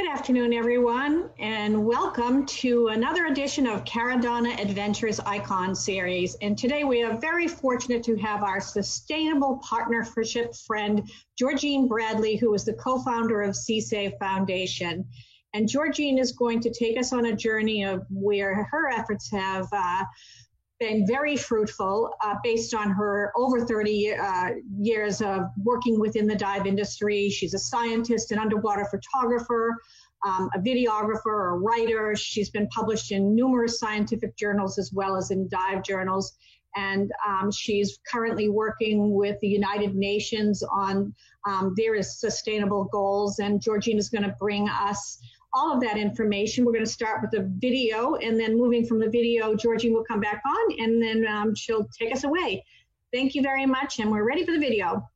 Good afternoon, everyone, and welcome to another edition of Caradonna Adventures Icon Series. And today we are very fortunate to have our sustainable partnership friend, Georgine Bradley, who is the co-founder of CSAVE Foundation. And Georgine is going to take us on a journey of where her efforts have been very fruitful based on her over 30 years of working within the dive industry. She's a scientist, an underwater photographer, a videographer, a writer. She's been published in numerous scientific journals as well as in dive journals. And she's currently working with the United Nations on their sustainable goals. And Georgine is going to bring us all of that information. We're going to start with the video, and then moving from the video, Georgine will come back on, and then she'll take us away. Thank you very much, and we're ready for the video.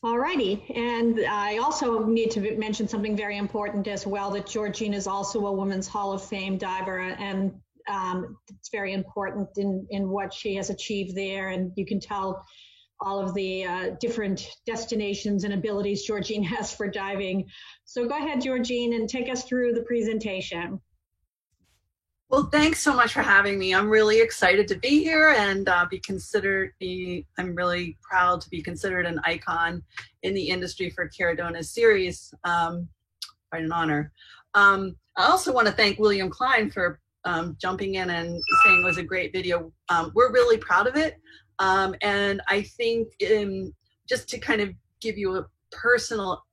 Alrighty, and I also need to mention something very important as well, that Georgine is also a Women's Hall of Fame diver, and it's very important in what she has achieved there, and you can tell all of the different destinations and abilities Georgine has for diving. So go ahead, Georgine, and take us through the presentation. Well, thanks so much for having me. I'm really excited to be here and I'm really proud to be considered an icon in the industry for Caradonna's series. Quite an honor. I also want to thank William Klein for jumping in and saying it was a great video. We're really proud of it. And I think just to kind of give you a personal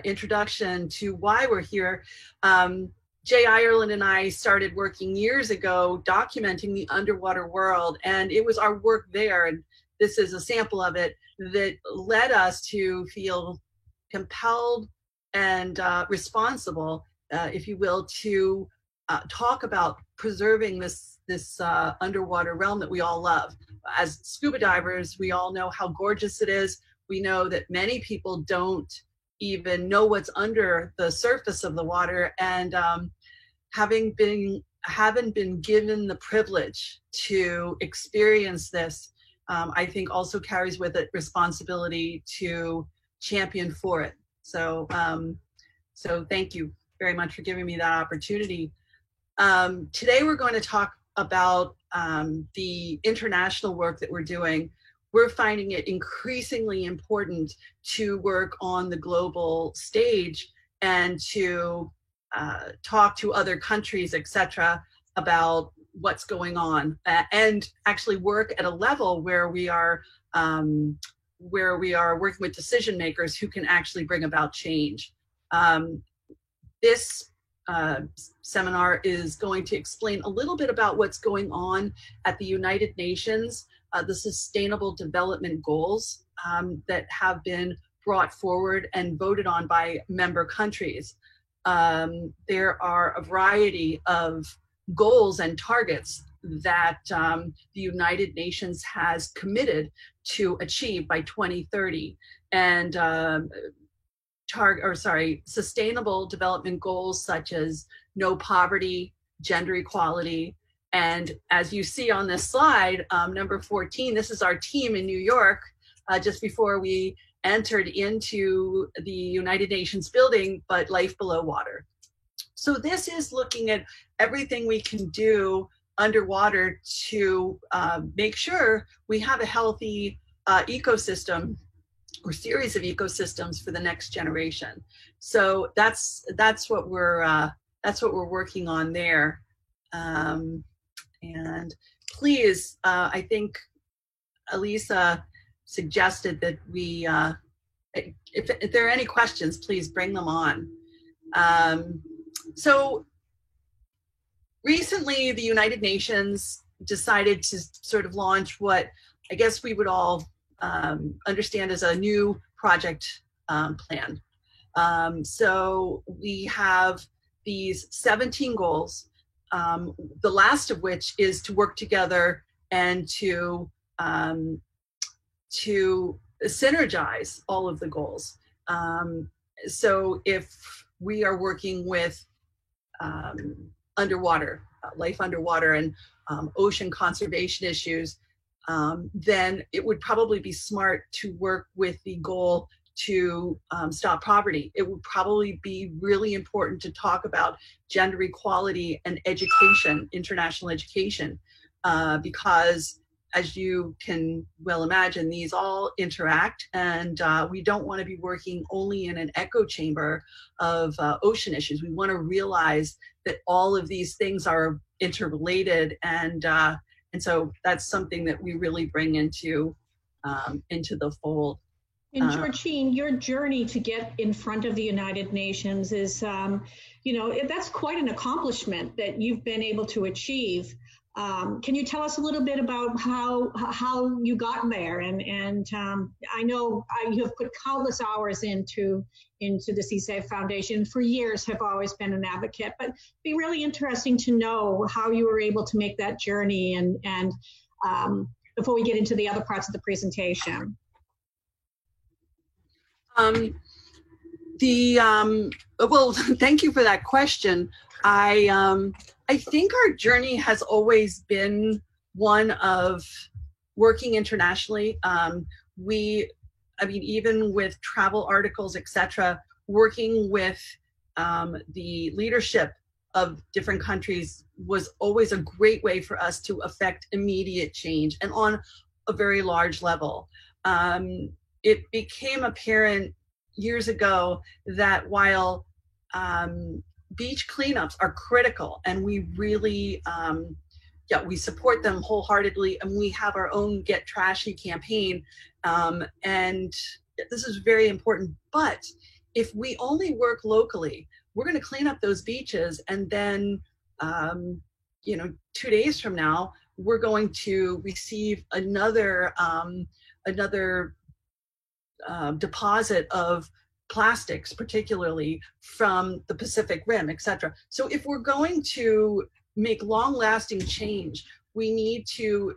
introduction to why we're here, Jay Ireland and I started working years ago documenting the underwater world, and it was our work there, and this is a sample of it, that led us to feel compelled and responsible, if you will, to talk about preserving this underwater realm that we all love. As scuba divers, we all know how gorgeous it is. We know that many people don't even know what's under the surface of the water, and having been given the privilege to experience this, I think also carries with it responsibility to champion for it. So thank you very much for giving me that opportunity. Today we're going to talk about the international work that we're doing. We're finding it increasingly important to work on the global stage and to talk to other countries, etc., about what's going on, and actually work at a level where we are working with decision makers who can actually bring about change. This seminar is going to explain a little bit about what's going on at the United Nations, the Sustainable Development Goals that have been brought forward and voted on by member countries. There are a variety of goals and targets that the United Nations has committed to achieve by 2030, and sustainable development goals such as no poverty, gender equality, and as you see on this slide, number 14, this is our team in New York, just before we entered into the United Nations building, but life below water. So this is looking at everything we can do underwater to make sure we have a healthy ecosystem or series of ecosystems for the next generation. So that's what we're working on there. And please, I think Elisa suggested that we, if there are any questions, please bring them on. So recently, the United Nations decided to sort of launch what I guess we would all understand as a new project plan. So we have these 17 goals, the last of which is to work together and to synergize all of the goals. So if we are working with underwater, life underwater, and ocean conservation issues, then it would probably be smart to work with the goal to stop poverty. It would probably be really important to talk about gender equality and education, international education, because as you can well imagine, these all interact, and we don't want to be working only in an echo chamber of ocean issues. We want to realize that all of these things are interrelated, and so that's something that we really bring into the fold. And Georgine, your journey to get in front of the United Nations is, that's quite an accomplishment that you've been able to achieve. Can you tell us a little bit about how you got there? And I know you have put countless hours into the CSAVE Foundation. For years, have always been an advocate. But it'd be really interesting to know how you were able to make that journey. And before we get into the other parts of the presentation. Well, thank you for that question. I think our journey has always been one of working internationally. Even with travel articles, etc., working with the leadership of different countries was always a great way for us to affect immediate change and on a very large level. It became apparent years ago that while beach cleanups are critical, and we really yeah, we support them wholeheartedly, and we have our own Get Trashy campaign, and this is very important. But if we only work locally, we're going to clean up those beaches, and then 2 days from now, we're going to receive another deposit of plastics, particularly from the Pacific Rim, etc. So if we're going to make long-lasting change, we need to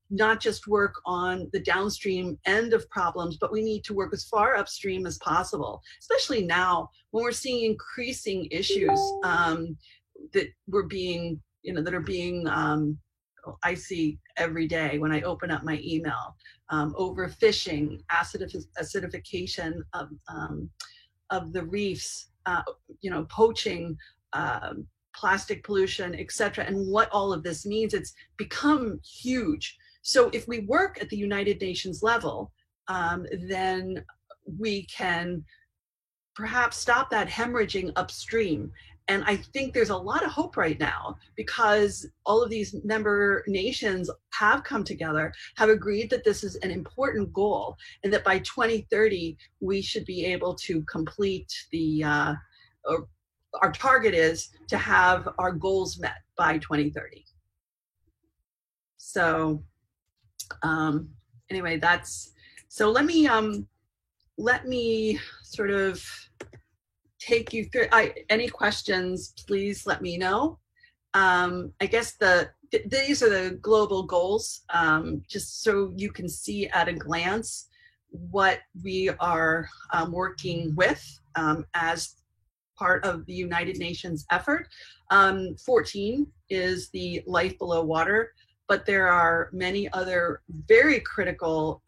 not just work on the downstream end of problems, but we need to work as far upstream as possible, especially now when we're seeing increasing issues that are being I see every day when I open up my email. Overfishing, acidification of the reefs, poaching, plastic pollution, etc. And what all of this means, it's become huge. So if we work at the United Nations level, then we can perhaps stop that hemorrhaging upstream. And I think there's a lot of hope right now, because all of these member nations have come together, have agreed that this is an important goal, and that by 2030, we should be able to complete our target is to have our goals met by 2030. So anyway, so let me sort of take you through. Any questions, please let me know. I guess these are the global goals, just so you can see at a glance what we are working with as part of the United Nations effort. 14 is the life below water, but there are many other very critical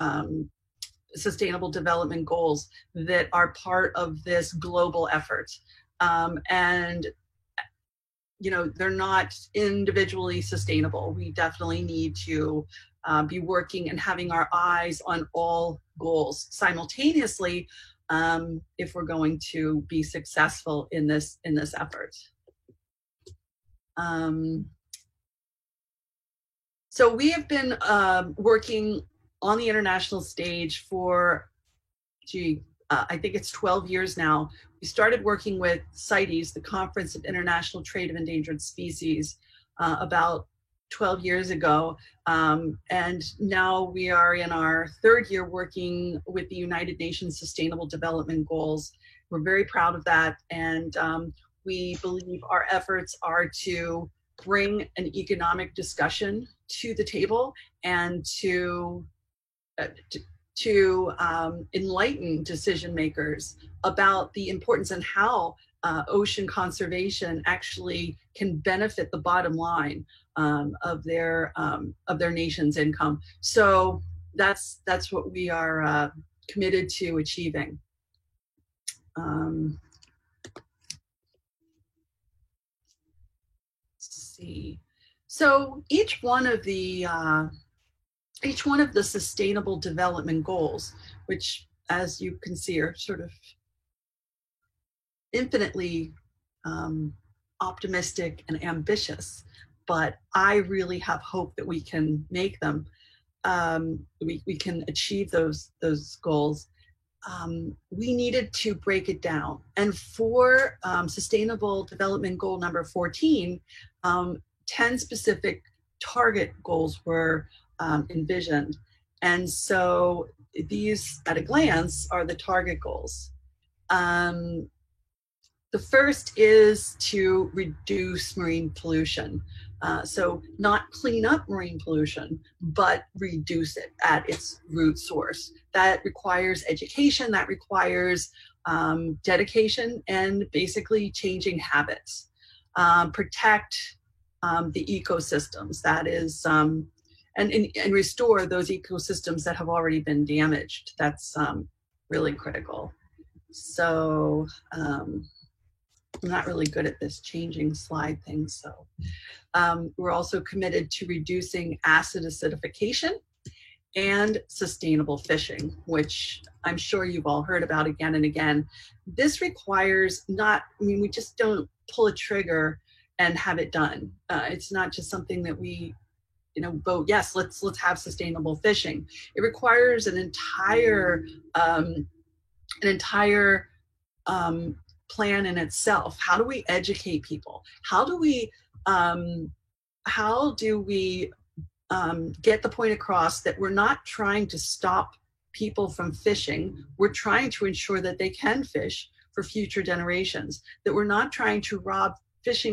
sustainable development goals that are part of this global effort. And they're not individually sustainable. We definitely need to be working and having our eyes on all goals simultaneously if we're going to be successful in this effort. So we have been working on the international stage for, I think it's 12 years now. We started working with CITES, the Conference of International Trade of Endangered Species, about 12 years ago. And now we are in our third year working with the United Nations Sustainable Development Goals. We're very proud of that. And we believe our efforts are to bring an economic discussion to the table and to enlighten decision makers about the importance and how ocean conservation actually can benefit the bottom line of their nation's income. So that's what we are committed to achieving. Let's see. So each one of the sustainable development goals, which, as you can see, are sort of infinitely optimistic and ambitious, but I really have hope that we can make them. We can achieve those goals. We needed to break it down. And for Sustainable Development Goal number 14, 10 specific target goals were envisioned. And so these, at a glance, are the target goals. The first is to reduce marine pollution. So not clean up marine pollution, but reduce it at its root source. That requires education, that requires dedication, and basically changing habits. Protect the ecosystems, that is, and restore those ecosystems that have already been damaged. That's really critical. So I'm not really good at this changing slide thing. So we're also committed to reducing acid acidification and sustainable fishing, which I'm sure you've all heard about again and again. This requires we just don't pull a trigger and have it done. It's not just something that we, vote, yes, let's have sustainable fishing. It requires an entire plan in itself. How do we educate people? How do we get the point across that we're not trying to stop people from fishing? We're trying to ensure that they can fish for future generations, that we're not trying to rob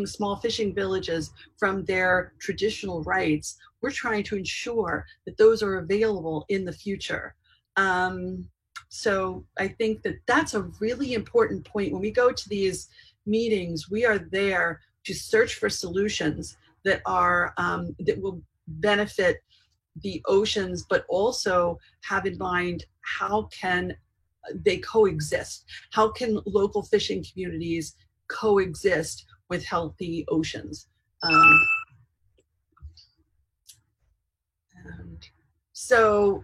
small fishing villages from their traditional rights. We're trying to ensure that those are available in the future. So I think that that's a really important point. When we go to these meetings, we are there to search for solutions that are that will benefit the oceans, but also have in mind how can they coexist? How can local fishing communities coexist with healthy oceans? So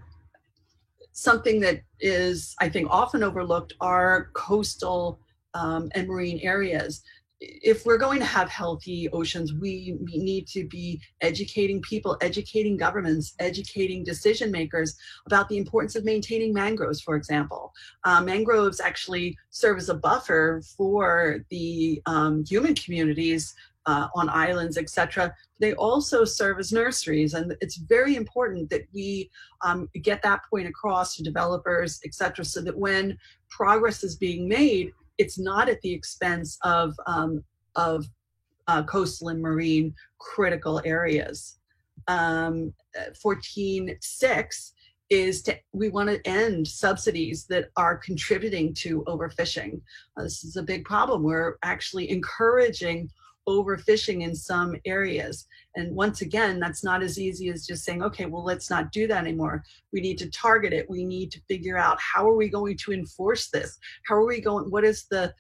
something that is, I think, often overlooked are coastal and marine areas. If we're going to have healthy oceans, we need to be educating people, educating governments, educating decision makers about the importance of maintaining mangroves, for example. Mangroves actually serve as a buffer for the human communities on islands, etc. They also serve as nurseries, and it's very important that we get that point across to developers, etc., so that when progress is being made, it's not at the expense of coastal and marine critical areas. 14.6 is we want to end subsidies that are contributing to overfishing. This is a big problem. We're actually encouraging overfishing in some areas. And once again, that's not as easy as just saying, okay, well, let's not do that anymore. We need to target it. We need to figure out, how are we going to enforce this? How are we going, what is the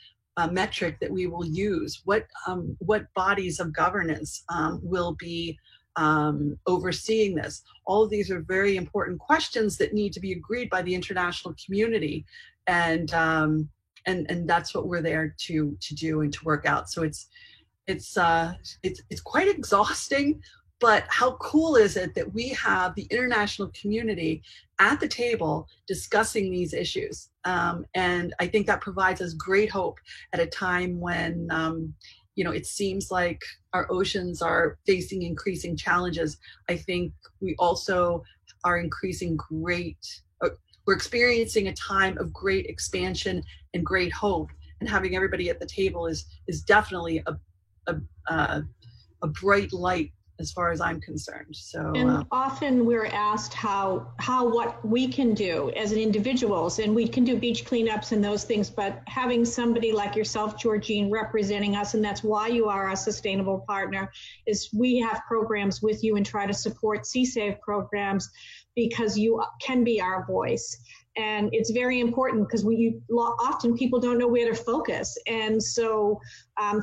metric that we will use? What bodies of governance will be overseeing this? All of these are very important questions that need to be agreed by the international community. And that's what we're there to do and to work out. So it's quite exhausting, but how cool is it that we have the international community at the table discussing these issues? And I think that provides us great hope at a time when, it seems like our oceans are facing increasing challenges. I think we also are we're experiencing a time of great expansion and great hope, and having everybody at the table is definitely a bright light as far as I'm concerned. So, and often we're asked what we can do as individuals, and we can do beach cleanups and those things, but having somebody like yourself, Georgine, representing us, and that's why you are a sustainable partner, is we have programs with you and try to support Sea-Save programs, because you can be our voice. And it's very important, because often people don't know where to focus. And so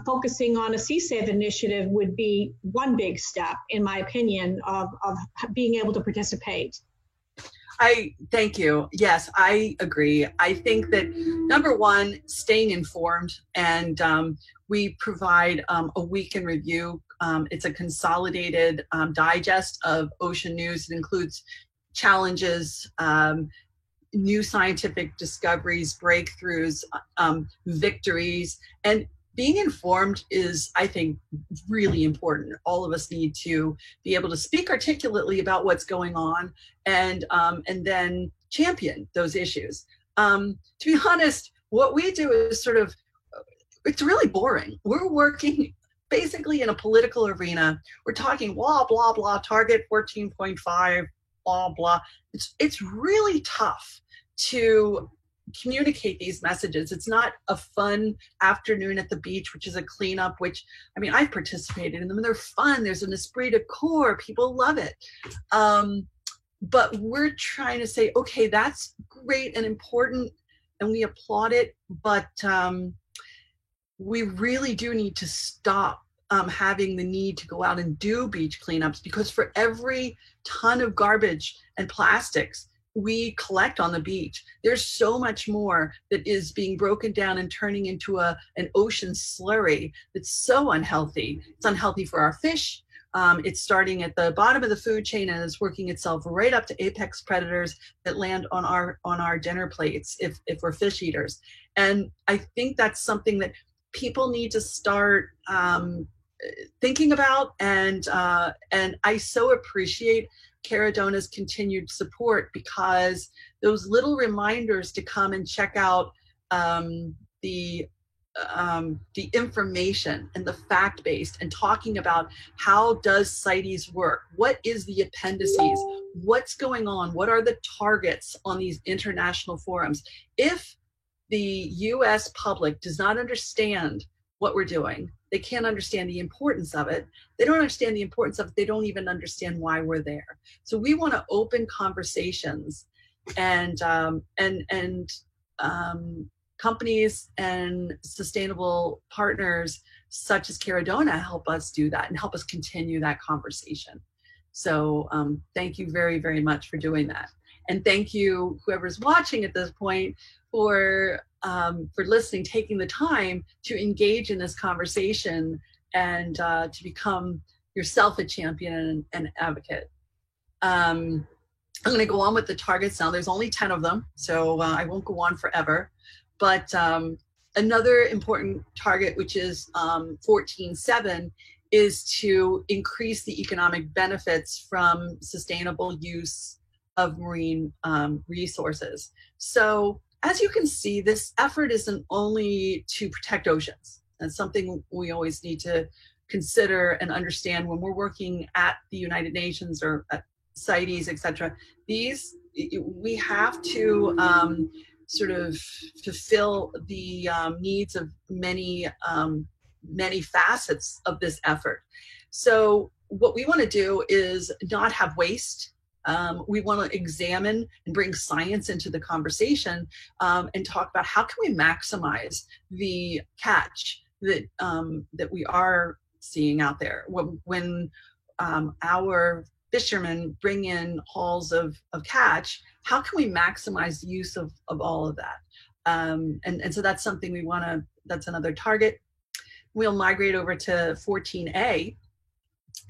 focusing on a Sea-Save initiative would be one big step, in my opinion, of being able to participate. Thank you. Yes, I agree. I think that number one, staying informed, and we provide a week in review. It's a consolidated digest of ocean news. It includes challenges, new scientific discoveries, breakthroughs, victories, and being informed is, I think, really important. All of us need to be able to speak articulately about what's going on, and then champion those issues. To be honest, what we do is it's really boring. We're working basically in a political arena. We're talking blah, blah, blah, target 14.5, blah, blah. It's really tough to communicate these messages. It's not a fun afternoon at the beach, which is a cleanup, which, I mean, I've participated in them and they're fun. There's an esprit de corps. People love it. But we're trying to say, okay, that's great and important, and we applaud it, but we really do need to stop having the need to go out and do beach cleanups, because for every ton of garbage and plastics, we collect on the beach. There's so much more that is being broken down and turning into an ocean slurry that's so unhealthy. It's unhealthy for our fish. It's starting at the bottom of the food chain and is working itself right up to apex predators that land on our dinner plates if we're fish eaters. And I think that's something that people need to start thinking about. And I so appreciate Caradona's continued support, because those little reminders to come and check out the information and the fact-based, and talking about how does CITES work, what is the appendices, what's going on, what are the targets on these international forums. If the US public does not understand what we're doing, they can't understand the importance of it. They don't understand the importance of it. They don't even understand why we're there. So we want to open conversations, and companies and sustainable partners such as Caradona help us do that and help us continue that conversation. So thank you very, very much for doing that. And thank you, whoever's watching at this point, for listening, taking the time to engage in this conversation, and to become yourself a champion and advocate. I'm going to go on with the targets now. There's only 10 of them, so I won't go on forever. But another important target, which is 14.7, is to increase the economic benefits from sustainable use of marine resources. So as you can see, this effort isn't only to protect oceans. That's something we always need to consider and understand when we're working at the United Nations or at CITES, etc. We have to sort of fulfill the needs of many facets of this effort. So what we want to do is not have waste. We want to examine and bring science into the conversation, and talk about how can we maximize the catch that we are seeing out there. When our fishermen bring in hauls of catch, how can we maximize the use of all of that? And so that's something we want to, that's another target. We'll migrate over to 14A,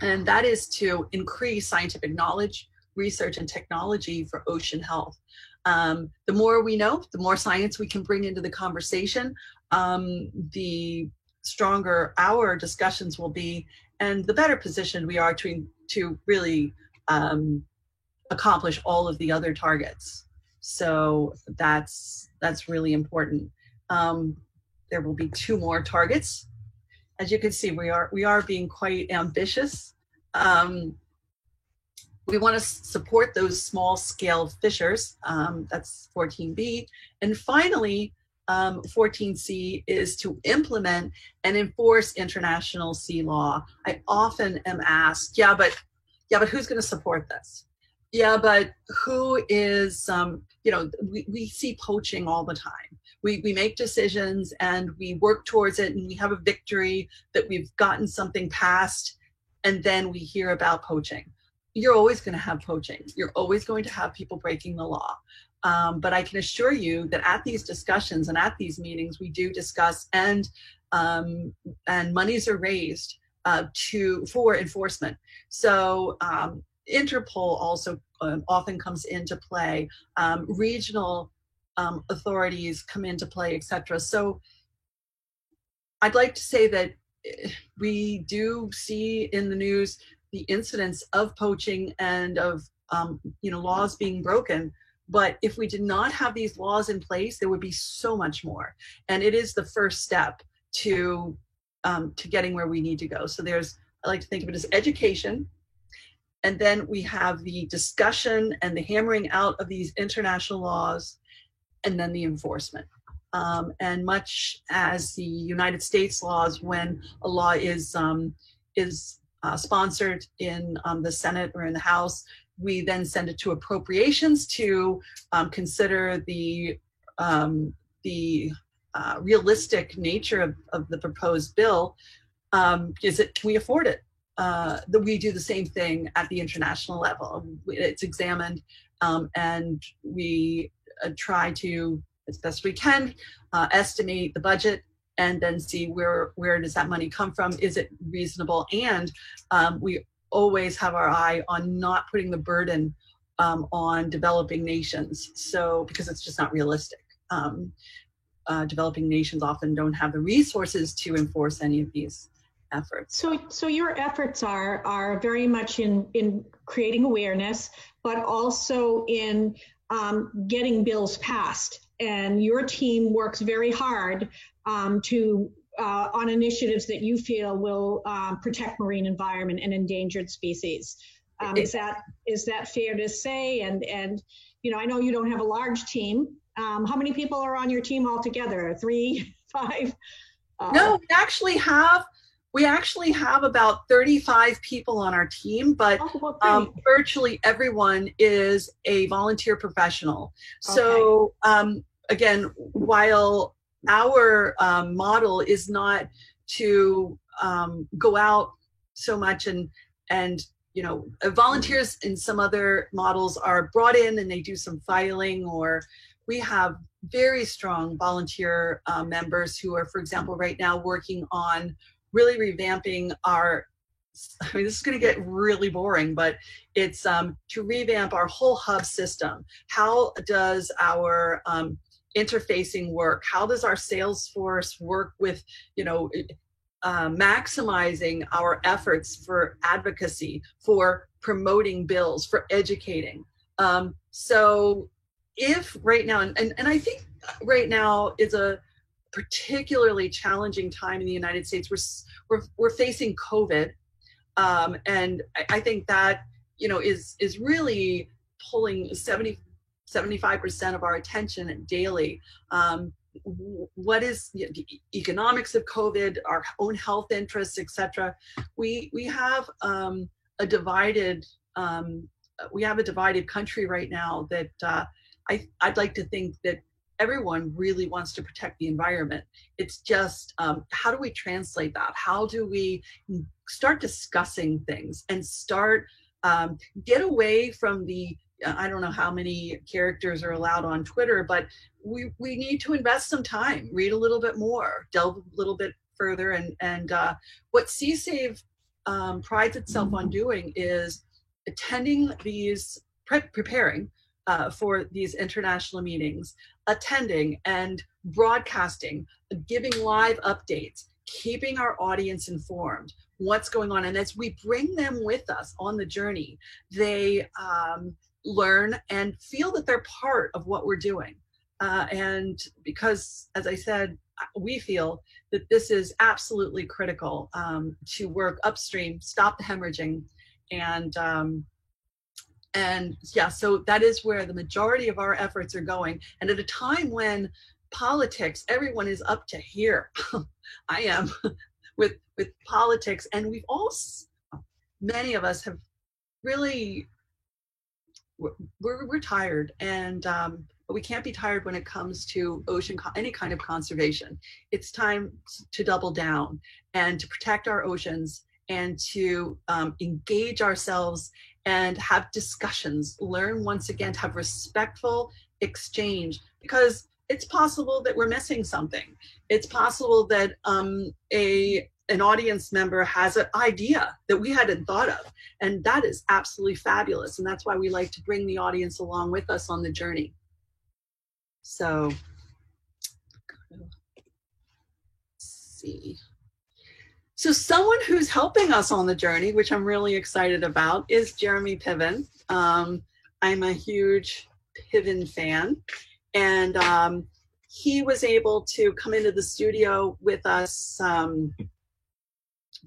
and that is to increase scientific knowledge, research, and technology for ocean health. The more we know, the more science we can bring into the conversation, the stronger our discussions will be, and the better positioned we are to really accomplish all of the other targets. So that's really important. There will be 2 more targets. As you can see, we are being quite ambitious. We want to support those small-scale fishers. That's 14B. And finally, 14C is to implement and enforce international sea law. I often am asked, yeah, but who's going to support this? Yeah, but who is, we see poaching all the time. We make decisions and we work towards it, and we have a victory that we've gotten something passed, and then we hear about poaching. You're always going to have poaching. You're always going to have people breaking the law. But I can assure you that at these discussions and at these meetings, we do discuss, and monies are raised for enforcement. So Interpol also often comes into play. Regional authorities come into play, etc. So I'd like to say that we do see in the news the incidents of poaching and of laws being broken. But if we did not have these laws in place, there would be so much more. And it is the first step to getting where we need to go. So I like to think of it as education. And then we have the discussion and the hammering out of these international laws, and then the enforcement. And much as the United States laws, when a law is sponsored in the Senate or in the House, we then send it to appropriations to consider the realistic nature of the proposed bill. Can we afford it? We do the same thing at the international level. It's examined and we try to, as best we can, estimate the budget and then see where does that money come from? Is it reasonable? And we always have our eye on not putting the burden on developing nations. So, because it's just not realistic. Developing nations often don't have the resources to enforce any of these efforts. So your efforts are very much in creating awareness, but also in getting bills passed. And your team works very hard on initiatives that you feel will protect marine environment and endangered species. Is that fair to say? And you know, I know you don't have a large team. How many people are on your team altogether? 3, 5? No, we actually have about 35 people on our team, but virtually everyone is a volunteer professional. Okay. So again, while our model is not to go out so much and you know, volunteers in some other models are brought in and they do some filing, or we have very strong volunteer members who are, for example, right now working on really revamping our, I mean, this is going to get really boring, but it's to revamp our whole hub system. How does our interfacing work? How does our Salesforce work with, you know, maximizing our efforts for advocacy, for promoting bills, for educating? So if right now, and I think right now is a particularly challenging time in the United States. We're facing COVID, and I think that, you know, is really pulling 75% of our attention daily. What is the economics of COVID, our own health interests, etc. We have a divided country right now that I'd like to think that everyone really wants to protect the environment. It's just, how do we translate that? How do we start discussing things and start, get away from the, I don't know how many characters are allowed on Twitter, but we need to invest some time, read a little bit more, delve a little bit further. And what CSAVE prides itself on doing is attending these, preparing for these international meetings, attending and broadcasting, giving live updates, keeping our audience informed, what's going on. And as we bring them with us on the journey, they learn and feel that they're part of what we're doing. And because, as I said, we feel that this is absolutely critical to work upstream, stop the hemorrhaging, and yeah, so that is where the majority of our efforts are going. And at a time when politics, everyone is up to here. I am with politics, and we've all, many of us have really, we're tired, and but we can't be tired when it comes to any kind of conservation. It's time to double down and to protect our oceans and to engage ourselves and have discussions, learn once again to have respectful exchange, because it's possible that we're missing something. It's possible that an audience member has an idea that we hadn't thought of, and that is absolutely fabulous. And that's why we like to bring the audience along with us on the journey. So, let's see. So someone who's helping us on the journey, which I'm really excited about, is Jeremy Piven. I'm a huge Piven fan, and he was able to come into the studio with us about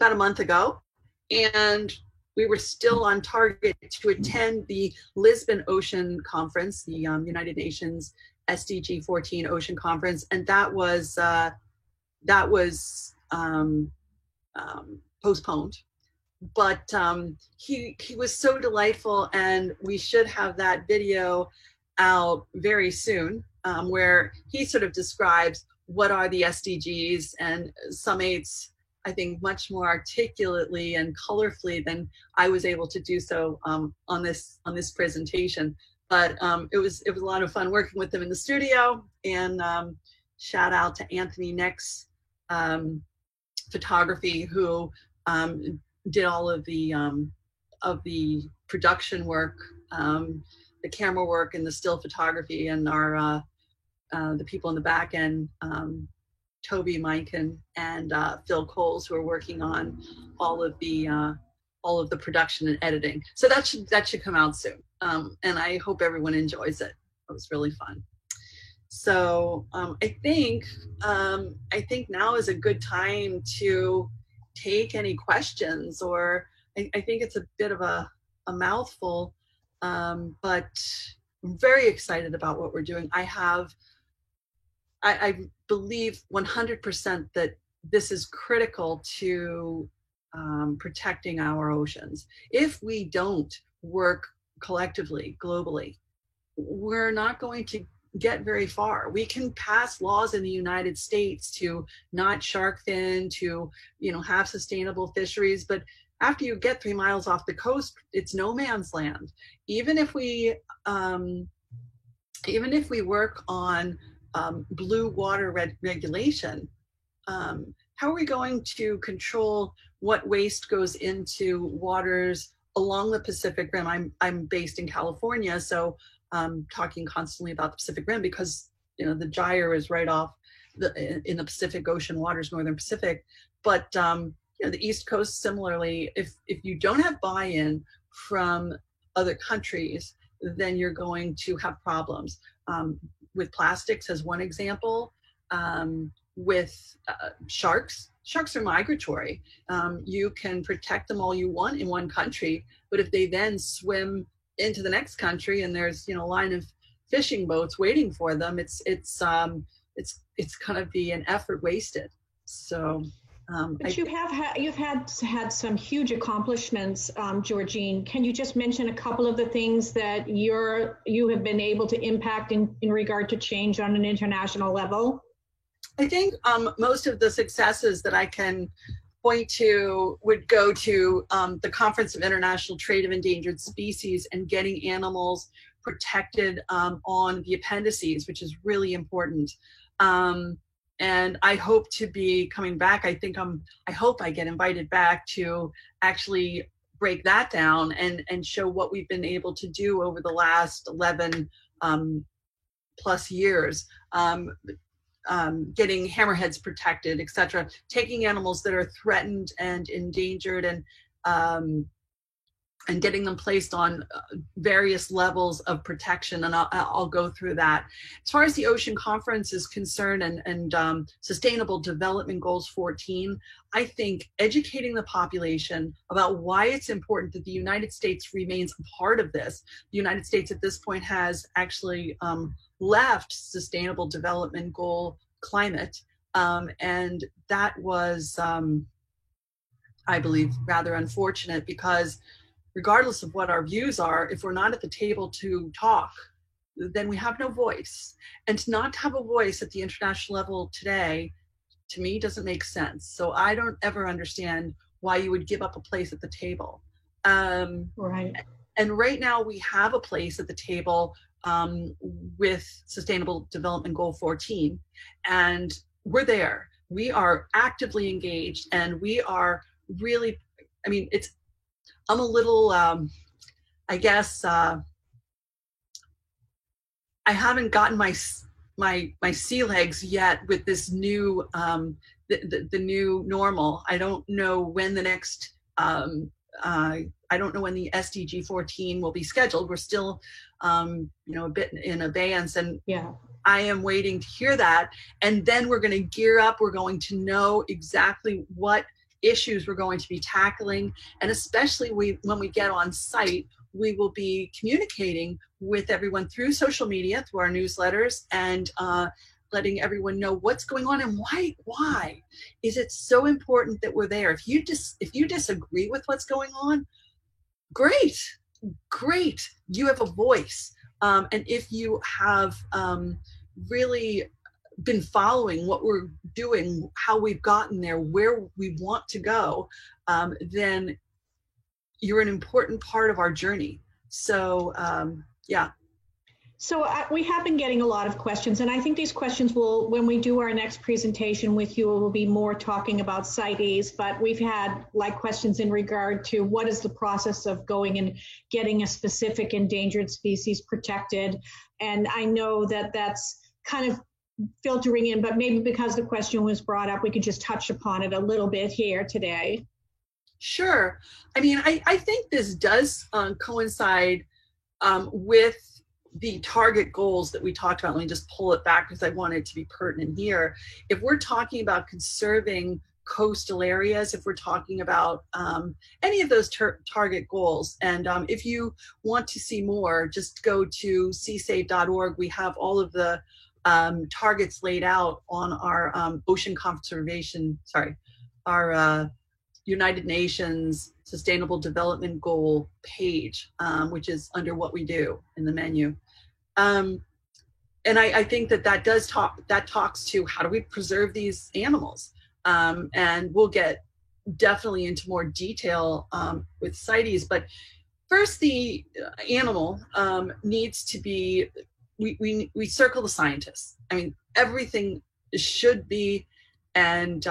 a month ago, and we were still on target to attend the Lisbon Ocean Conference, the United Nations SDG 14 Ocean Conference, and that was postponed. But he was so delightful, and we should have that video out very soon, where he sort of describes what are the SDGs and summates, I think, much more articulately and colorfully than I was able to do so on this presentation. But it was a lot of fun working with them in the studio. And shout out to Anthony Nix Photography, who did all of the production work, the camera work, and the still photography, and our the people in the back end, Toby Minkin and Phil Coles, who are working on all of the production and editing. So that should come out soon, and I hope everyone enjoys it. It was really fun. So I think now is a good time to take any questions, or I think it's a bit of a mouthful, but I'm very excited about what we're doing. I believe 100% that this is critical to protecting our oceans. If we don't work collectively, globally, we're not going to get very far. We can pass laws in the United States to not shark fin, to have sustainable fisheries, but after you get 3 miles off the coast, it's no man's land. Even if we work on blue water regulation, how are we going to control what waste goes into waters along the Pacific Rim? I'm based in California, so I'm talking constantly about the Pacific Rim because the gyre is right off in the Pacific Ocean waters, Northern Pacific. But the East Coast, similarly, if you don't have buy-in from other countries, then you're going to have problems. With plastics as one example, with sharks are migratory. You can protect them all you want in one country, but if they then swim into the next country and there's a line of fishing boats waiting for them, it's going to be an effort wasted. So but you've had some huge accomplishments, Georgine. Can you just mention a couple of the things that you have been able to impact in regard to change on an international level? I think most of the successes that I can point to would go to the Conference of International Trade of Endangered Species and getting animals protected on the appendices, which is really important. And I hope to be coming back. I hope I get invited back to actually break that down and show what we've been able to do over the last 11 plus years. Getting hammerheads protected, etc., taking animals that are threatened and endangered and getting them placed on various levels of protection, and I'll go through that. As far as the Ocean Conference is concerned and Sustainable Development Goals 14, I think educating the population about why it's important that the United States remains a part of this. The United States at this point has actually left Sustainable Development Goal climate, and that was, I believe, rather unfortunate, because regardless of what our views are, if we're not at the table to talk, then we have no voice. And to not have a voice at the international level today, to me, doesn't make sense. So I don't ever understand why you would give up a place at the table. Right. And right now we have a place at the table with Sustainable Development Goal 14, and we're there. We are actively engaged, and we are really, I'm a little, I guess, I haven't gotten my sea legs yet with this new, the new normal. I don't know when the next, I don't know when the SDG 14 will be scheduled. We're still, a bit in abeyance, and yeah. I am waiting to hear that. And then we're going to gear up. We're going to know exactly what issues we're going to be tackling, and especially when we get on site, we will be communicating with everyone through social media, through our newsletters, and letting everyone know what's going on and why is it so important that we're there. If you disagree with what's going on, great, you have a voice, and if you have really been following what we're doing, how we've gotten there, where we want to go, then you're an important part of our journey. So yeah, So we have been getting a lot of questions, and I think these questions will, when we do our next presentation with you, will be more talking about CITES, but we've had like questions in regard to what is the process of going and getting a specific endangered species protected. And I know that that's kind of filtering in, but maybe because the question was brought up, we could just touch upon it a little bit here today. Sure. I mean, I think this does coincide with the target goals that we talked about. Let me just pull it back because I want it to be pertinent here. If we're talking about conserving coastal areas, if we're talking about any of those target goals, and if you want to see more, just go to seasave.org. We have all of the targets laid out on our ocean conservation, our United Nations Sustainable Development Goal page, which is under what we do in the menu. And I think that talks to how do we preserve these animals? And we'll get definitely into more detail with CITES, but first the animal needs to be, we circle the scientists. I mean, everything should be, and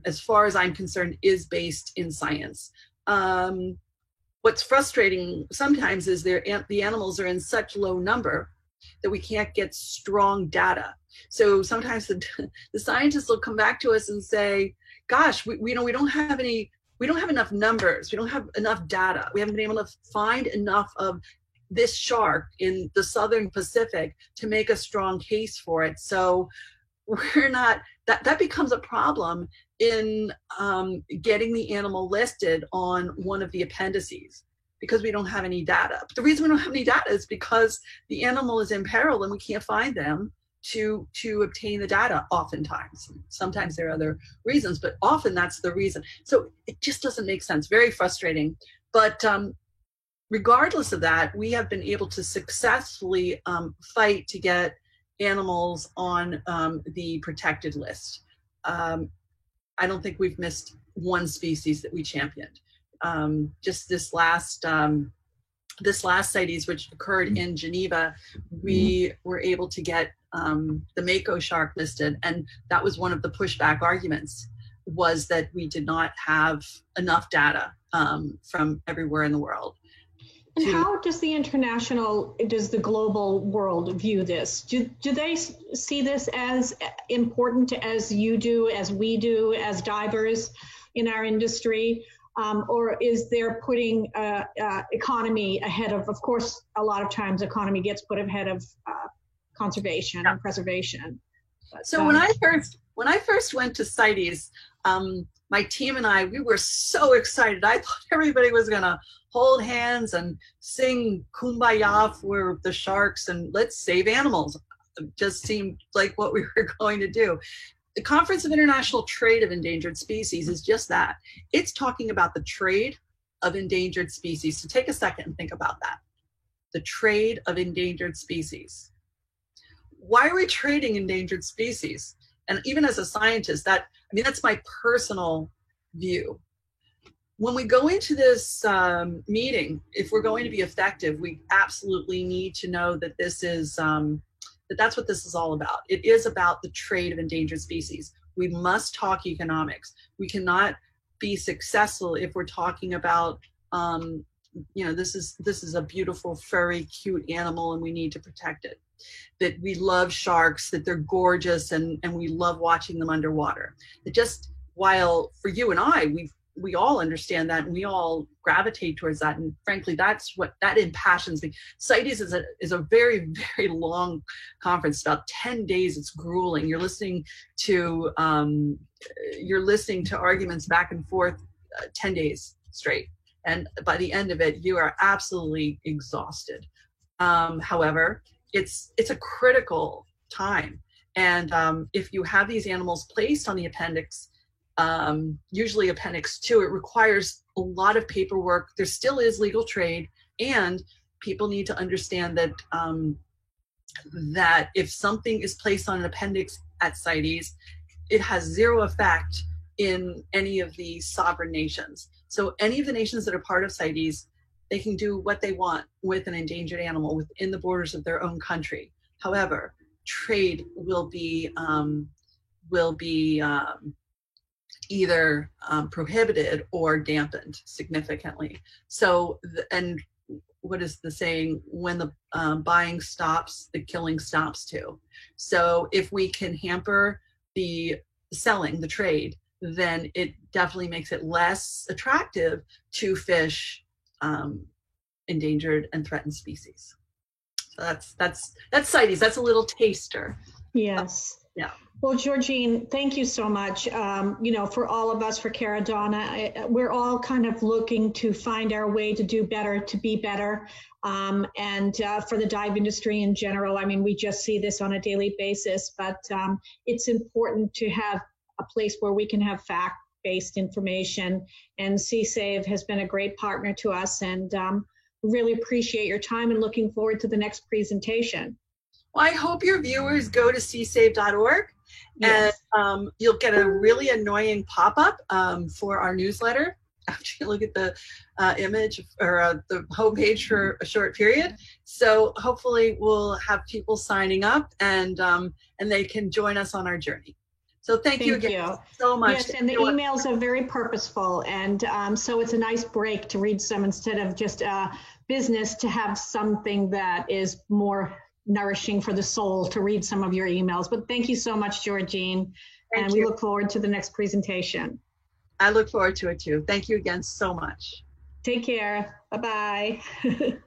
as far as I'm concerned, is based in science. What's frustrating sometimes is the animals are in such low number that we can't get strong data. So sometimes the scientists will come back to us and say, gosh, we don't have enough numbers, we don't have enough data, we haven't been able to find enough of this shark in the Southern Pacific to make a strong case for it. So we're not, that becomes a problem in getting the animal listed on one of the appendices, because we don't have any data. But the reason we don't have any data is because the animal is in peril and we can't find them to obtain the data oftentimes. Sometimes there are other reasons, but often that's the reason. So it just doesn't make sense, very frustrating. But regardless of that, we have been able to successfully fight to get animals on the protected list. I don't think we've missed one species that we championed. Just this last CITES, which occurred in Geneva, we were able to get the mako shark listed, and that was one of the pushback arguments, was that we did not have enough data from everywhere in the world. And how does the global world view this? Do they see this as important as you do, as we do, as divers in our industry? Or is there putting economy ahead of course, a lot of times economy gets put ahead of conservation and preservation. But, so when I first went to CITES, my team and I, we were so excited. I thought everybody was gonna hold hands and sing Kumbaya for the sharks and let's save animals. It just seemed like what we were going to do. The Conference of International Trade of Endangered Species is just that. It's talking about the trade of endangered species. So take a second and think about that. The trade of endangered species. Why are we trading endangered species? And even as a scientist, that's my personal view. When we go into this meeting, if we're going to be effective, we absolutely need to know that this is that's what this is all about. It is about the trade of endangered species. We must talk economics. We cannot be successful if we're talking about, this is a beautiful, furry, cute animal and we need to protect it. That we love sharks, that they're gorgeous, and we love watching them underwater. That just, while for you and I, we all understand that and we all gravitate towards that, and frankly that's what that impassions me. CITES is a very, very long conference, about 10 days. It's grueling. You're listening to arguments back and forth 10 days straight, and by the end of it you are absolutely exhausted. However, it's a critical time, and if you have these animals placed on the appendix, usually Appendix 2, it requires a lot of paperwork. There still is legal trade, and people need to understand that that if something is placed on an appendix at CITES, it has zero effect in any of the sovereign nations. So any of the nations that are part of CITES, they can do what they want with an endangered animal within the borders of their own country. However, trade will be either prohibited or dampened significantly. So, and what is the saying? When the buying stops, the killing stops too. So if we can hamper the selling, the trade, then it definitely makes it less attractive to fish endangered and threatened species. So that's CITES. That's a little taster. Yes. Yeah. Well, Georgine, thank you so much. For all of us, for Caradonna, we're all kind of looking to find our way to do better, to be better. And for the dive industry in general, I mean, we just see this on a daily basis, but it's important to have a place where we can have fact-based information. And CSAVE has been a great partner to us, and really appreciate your time and looking forward to the next presentation. Well, I hope your viewers go to csave.org. Yes. And you'll get a really annoying pop-up for our newsletter after you look at the image or the homepage for a short period. So hopefully we'll have people signing up, and they can join us on our journey. So thank you again so much. Yes, and the emails are very purposeful, and so it's a nice break to read some instead of just business, to have something that is more nourishing for the soul to read some of your emails. But thank you so much, Georgine. And we look forward to the next presentation. I look forward to it too. Thank you again so much. Take care. Bye-bye.